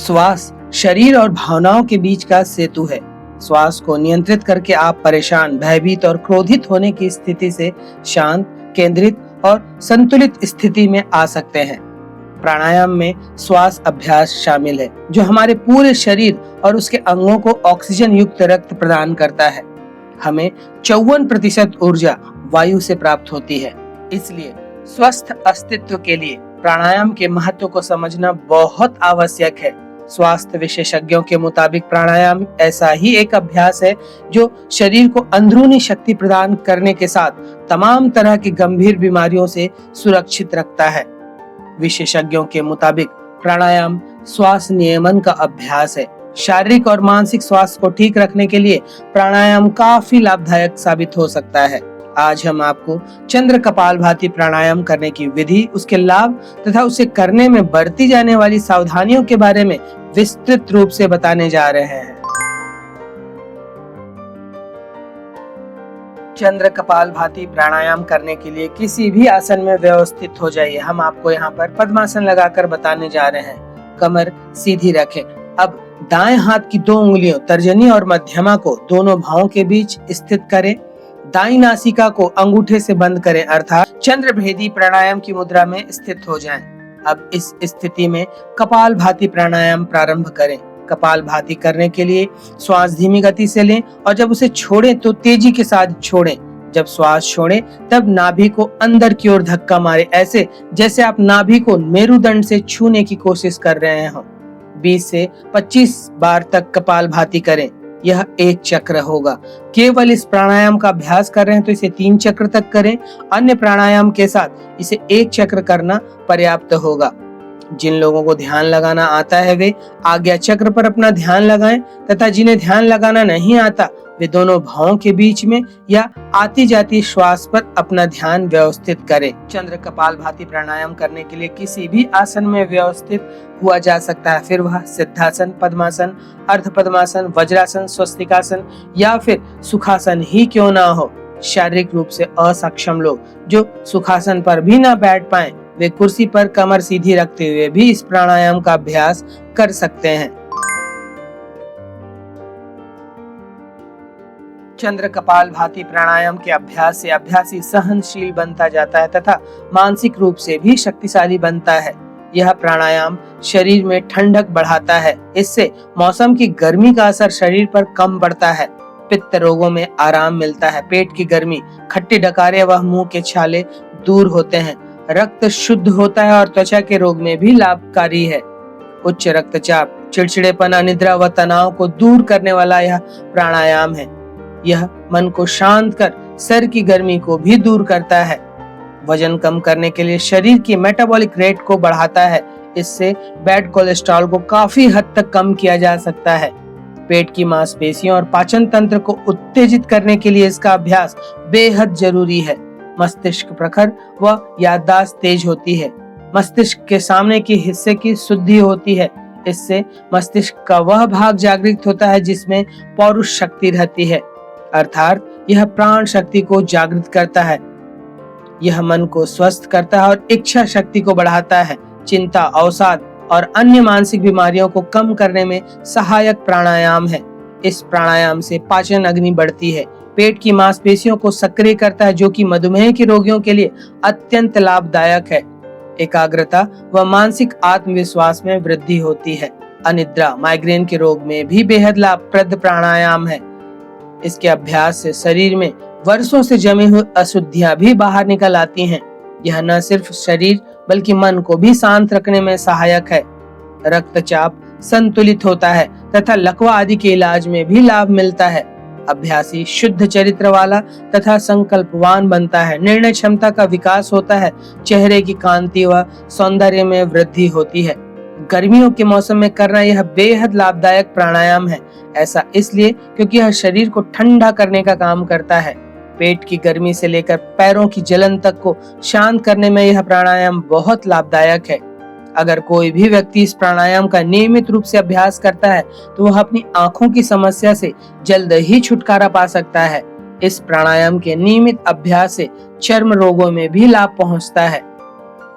श्वास शरीर और भावनाओं के बीच का सेतु है। श्वास को नियंत्रित करके आप परेशान, भयभीत और क्रोधित होने की स्थिति से शांत, केंद्रित और संतुलित स्थिति में आ सकते हैं। प्राणायाम में श्वास अभ्यास शामिल है जो हमारे पूरे शरीर और उसके अंगों को ऑक्सीजन युक्त रक्त प्रदान करता है। हमें 54% ऊर्जा वायु से प्राप्त होती है। इसलिए स्वस्थ अस्तित्व के लिए प्राणायाम के महत्व को समझना बहुत आवश्यक है। स्वास्थ्य विशेषज्ञों के मुताबिक प्राणायाम ऐसा ही एक अभ्यास है जो शरीर को अंदरूनी शक्ति प्रदान करने के साथ तमाम तरह की गंभीर बीमारियों से सुरक्षित रखता है। विशेषज्ञों के मुताबिक प्राणायाम श्वास नियमन का अभ्यास है। शारीरिक और मानसिक स्वास्थ्य को ठीक रखने के लिए प्राणायाम काफी लाभदायक साबित हो सकता है। आज हम आपको चंद्र कपालभाति प्राणायाम करने की विधि, उसके लाभ तथा उसे करने में बरती जाने वाली सावधानियों के बारे में विस्तृत रूप से बताने जा रहे हैं। चंद्र कपालभाति प्राणायाम करने के लिए किसी भी आसन में व्यवस्थित हो जाइए। हम आपको यहाँ पर पद्मासन लगाकर बताने जा रहे हैं। कमर सीधी रखें। अब दाएं हाथ की 2 उंगलियों तर्जनी और मध्यमा को दोनों भौं के बीच स्थित करें। दाईं नासिका को अंगूठे से बंद करें, अर्थात चंद्रभेदी प्राणायाम की मुद्रा में स्थित हो जाएं। अब इस स्थिति में कपालभाति प्राणायाम प्रारंभ करें। कपालभाति करने के लिए श्वास धीमी गति से लें और जब उसे छोड़ें तो तेजी के साथ छोड़ें। जब श्वास छोड़ें तब नाभि को अंदर की ओर धक्का मारें, ऐसे जैसे आप नाभि को मेरुदंड से छूने की कोशिश कर रहे हो। 20 से 25 बार तक कपालभाति करें। यह 1 चक्र होगा। केवल इस प्राणायाम का अभ्यास कर रहे हैं तो इसे 3 चक्र तक करें। अन्य प्राणायाम के साथ इसे 1 चक्र करना पर्याप्त होगा। जिन लोगों को ध्यान लगाना आता है वे आज्ञा चक्र पर अपना ध्यान लगाएं तथा जिन्हें ध्यान लगाना नहीं आता वे दोनों भावों के बीच में या आती जाती श्वास पर अपना ध्यान व्यवस्थित करें। चंद्र कपालभाति प्राणायाम करने के लिए किसी भी आसन में व्यवस्थित हुआ जा सकता है, फिर वह सिद्धासन, पद्मासन, अर्ध पद्मासन, वज्रासन, स्वस्तिकासन या फिर सुखासन ही क्यों ना हो। शारीरिक रूप से असक्षम लोग जो सुखासन पर भी ना बैठ पाए वे कुर्सी पर कमर सीधी रखते हुए भी इस प्राणायाम का अभ्यास कर सकते हैं। चंद्र कपालभाति प्राणायाम के अभ्यास से अभ्यासी सहनशील बनता जाता है तथा मानसिक रूप से भी शक्तिशाली बनता है। यह प्राणायाम शरीर में ठंडक बढ़ाता है। इससे मौसम की गर्मी का असर शरीर पर कम पड़ता है। पित्त रोगों में आराम मिलता है। पेट की गर्मी, खट्टी डकारे व मुंह के छाले दूर होते हैं। रक्त शुद्ध होता है और त्वचा के रोग में भी लाभकारी है। उच्च रक्तचाप, चिड़चिड़ेपन, अनिद्रा व तनाव को दूर करने वाला यह प्राणायाम है। यह मन को शांत कर सर की गर्मी को भी दूर करता है। वजन कम करने के लिए शरीर की मेटाबॉलिक रेट को बढ़ाता है। इससे बैड कोलेस्ट्रॉल को काफी हद तक कम किया जा सकता है। पेट की मांसपेशियों और पाचन तंत्र को उत्तेजित करने के लिए इसका अभ्यास बेहद जरूरी है। मस्तिष्क प्रखर व याददाश्त तेज होती है। मस्तिष्क के सामने के हिस्से की शुद्धि होती है। इससे मस्तिष्क का वह भाग जागृत होता है जिसमें पौरुष शक्ति रहती है, अर्थात यह प्राण शक्ति को जागृत करता है। यह मन को स्वस्थ करता है और इच्छा शक्ति को बढ़ाता है। चिंता, अवसाद और अन्य मानसिक बीमारियों को कम करने में सहायक प्राणायाम है। इस प्राणायाम से पाचन अग्नि बढ़ती है। पेट की मांसपेशियों को सक्रिय करता है जो कि मधुमेह के रोगियों के लिए अत्यंत लाभदायक है। एकाग्रता व मानसिक आत्मविश्वास में वृद्धि होती है। अनिद्रा, माइग्रेन के रोग में भी बेहद लाभप्रद प्राणायाम है। इसके अभ्यास से शरीर में वर्षों से जमी हुई अशुद्धियां भी बाहर निकल आती हैं। यह न सिर्फ शरीर बल्कि मन को भी शांत रखने में सहायक है। रक्तचाप संतुलित होता है तथा लकवा आदि के इलाज में भी लाभ मिलता है। अभ्यासी शुद्ध चरित्र वाला तथा संकल्पवान बनता है। निर्णय क्षमता का विकास होता है। चेहरे की कांति व सौंदर्य में वृद्धि होती है। गर्मियों के मौसम में करना यह बेहद लाभदायक प्राणायाम है। ऐसा इसलिए क्योंकि यह शरीर को ठंडा करने का काम करता है। पेट की गर्मी से लेकर पैरों की जलन तक को शांत करने में यह प्राणायाम बहुत लाभदायक है। अगर कोई भी व्यक्ति इस प्राणायाम का नियमित रूप से अभ्यास करता है तो वह अपनी आंखों की समस्या से जल्द ही छुटकारा पा सकता है। इस प्राणायाम के नियमित अभ्यास से चर्म रोगों में भी लाभ पहुंचता है।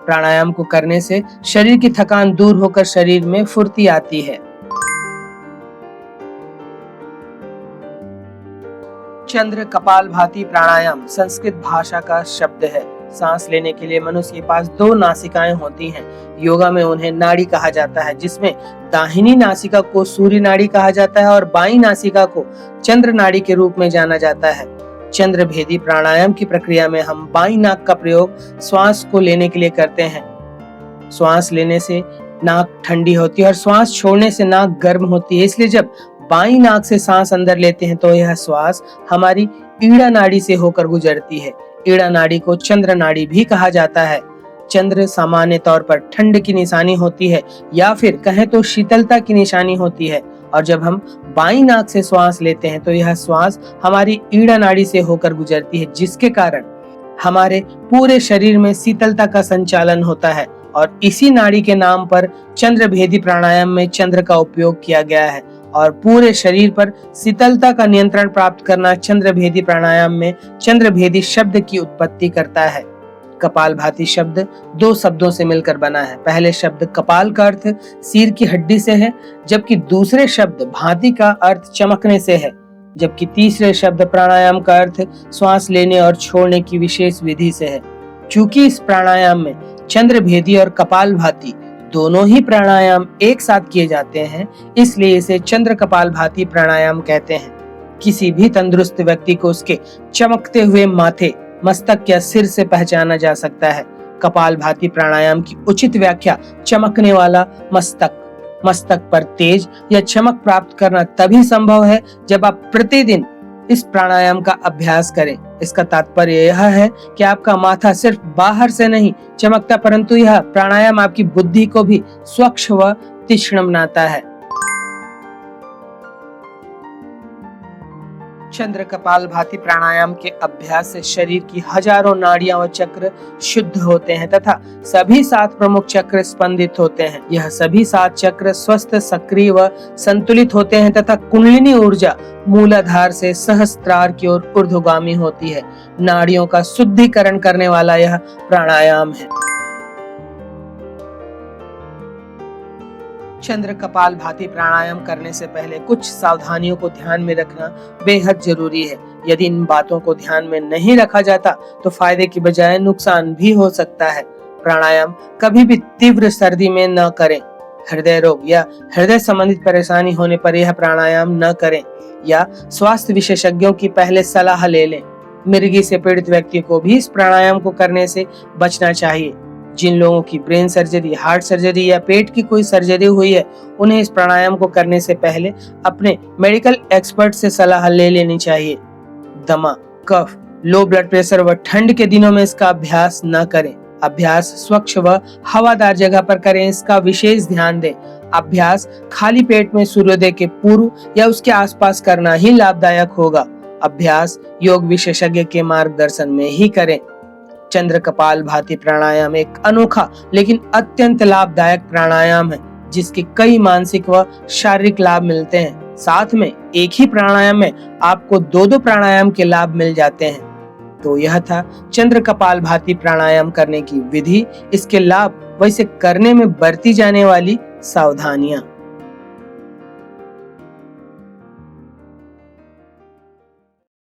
प्राणायाम को करने से शरीर की थकान दूर होकर शरीर में फुर्ती आती है। चंद्र कपालभाति प्राणायाम संस्कृत भाषा का शब्द है। सांस लेने के लिए मनुष्य के पास 2 नासिकाएं होती हैं। योगा में उन्हें नाड़ी कहा जाता है, जिसमें दाहिनी नासिका को सूर्य नाड़ी कहा जाता है और बाईं नासिका को चंद्र नाड़ी के रूप में जाना जाता है। चंद्र भेदी प्राणायाम की प्रक्रिया में हम बाईं नाक का प्रयोग श्वास को लेने के लिए करते हैं। श्वास लेने से नाक ठंडी होती है और श्वास छोड़ने से नाक गर्म होती है, इसलिए जब बाईं नाक से सांस अंदर लेते हैं तो यह श्वास हमारी ईड़ा नाड़ी से होकर गुजरती है। ईड़ा नाड़ी को चंद्र नाड़ी भी कहा जाता है। चंद्र सामान्य तौर पर ठंड की निशानी होती है या फिर कहें तो शीतलता की निशानी होती है, और जब हम बाईं नाक से श्वास लेते हैं तो यह श्वास हमारी ईड़ा नाड़ी से होकर गुजरती है, जिसके कारण हमारे पूरे शरीर में शीतलता का संचालन होता है। और इसी नाड़ी के नाम पर चंद्र भेदी प्राणायाम में चंद्र का उपयोग किया गया है और पूरे शरीर पर शीतलता का नियंत्रण प्राप्त करना चंद्र भेदी प्राणायाम में चंद्र भेदी शब्द की उत्पत्ति करता है। कपालभाति शब्द 2 शब्दों से मिलकर बना है। पहले शब्द कपाल का अर्थ सिर की हड्डी से है, जबकि दूसरे शब्द भांति का अर्थ चमकने से है, जबकि तीसरे शब्द प्राणायाम का अर्थ श्वास लेने और छोड़ने की विशेष विधि से है। चूंकि इस प्राणायाम में चंद्र भेदी और कपालभाति दोनों ही प्राणायाम एक साथ किए जाते हैं, इसलिए इसे चंद्र कपालभाति प्राणायाम कहते हैं। किसी भी तंदुरुस्त व्यक्ति को उसके चमकते हुए माथे, मस्तक या सिर से पहचाना जा सकता है। कपालभाति प्राणायाम की उचित व्याख्या चमकने वाला मस्तक, मस्तक पर तेज या चमक प्राप्त करना तभी संभव है जब आप प्रतिदिन इस प्राणायाम का अभ्यास करें। इसका तात्पर्य यह है कि आपका माथा सिर्फ बाहर से नहीं चमकता, परंतु यह प्राणायाम आपकी बुद्धि को भी स्वच्छ व तीक्ष्ण बनाता है। चंद्र कपालभाति प्राणायाम के अभ्यास से शरीर की हजारों नाड़ियां व चक्र शुद्ध होते हैं तथा सभी 7 प्रमुख चक्र स्पंदित होते हैं। यह सभी 7 चक्र स्वस्थ, सक्रिय व संतुलित होते हैं तथा कुंडलिनी ऊर्जा मूलाधार से सहस्त्रार की ओर ऊर्ध्वगामी होती है। नाड़ियों का शुद्धिकरण करने वाला यह प्राणायाम है। चंद्र कपालभाति प्राणायाम करने से पहले कुछ सावधानियों को ध्यान में रखना बेहद जरूरी है। यदि इन बातों को ध्यान में नहीं रखा जाता तो फायदे की बजाय नुकसान भी हो सकता है। प्राणायाम कभी भी तीव्र सर्दी में न करें। हृदय रोग या हृदय संबंधित परेशानी होने पर यह प्राणायाम न करें या स्वास्थ्य विशेषज्ञों की पहले सलाह ले लें। मिर्गी से पीड़ित व्यक्ति को भी इस प्राणायाम को करने से बचना चाहिए। जिन लोगों की ब्रेन सर्जरी, हार्ट सर्जरी या पेट की कोई सर्जरी हुई है, उन्हें इस प्राणायाम को करने से पहले अपने मेडिकल एक्सपर्ट से सलाह ले लेनी चाहिए। दमा, कफ, लो ब्लड प्रेशर व ठंड के दिनों में इसका अभ्यास न करें। अभ्यास स्वच्छ व हवादार जगह पर करें, इसका विशेष ध्यान दें। अभ्यास खाली पेट में सूर्योदय के पूर्व या उसके आसपास करना ही लाभदायक होगा। अभ्यास योग विशेषज्ञ के मार्गदर्शन में ही करें। चंद्र कपालभाति प्राणायाम एक अनोखा लेकिन अत्यंत लाभदायक प्राणायाम है, जिसके कई मानसिक व शारीरिक लाभ मिलते हैं। साथ में एक ही प्राणायाम में आपको 2 प्राणायाम के लाभ मिल जाते हैं। तो यह था चंद्र कपालभाति प्राणायाम करने की विधि, इसके लाभ व इसे करने में बरती जाने वाली सावधानियां।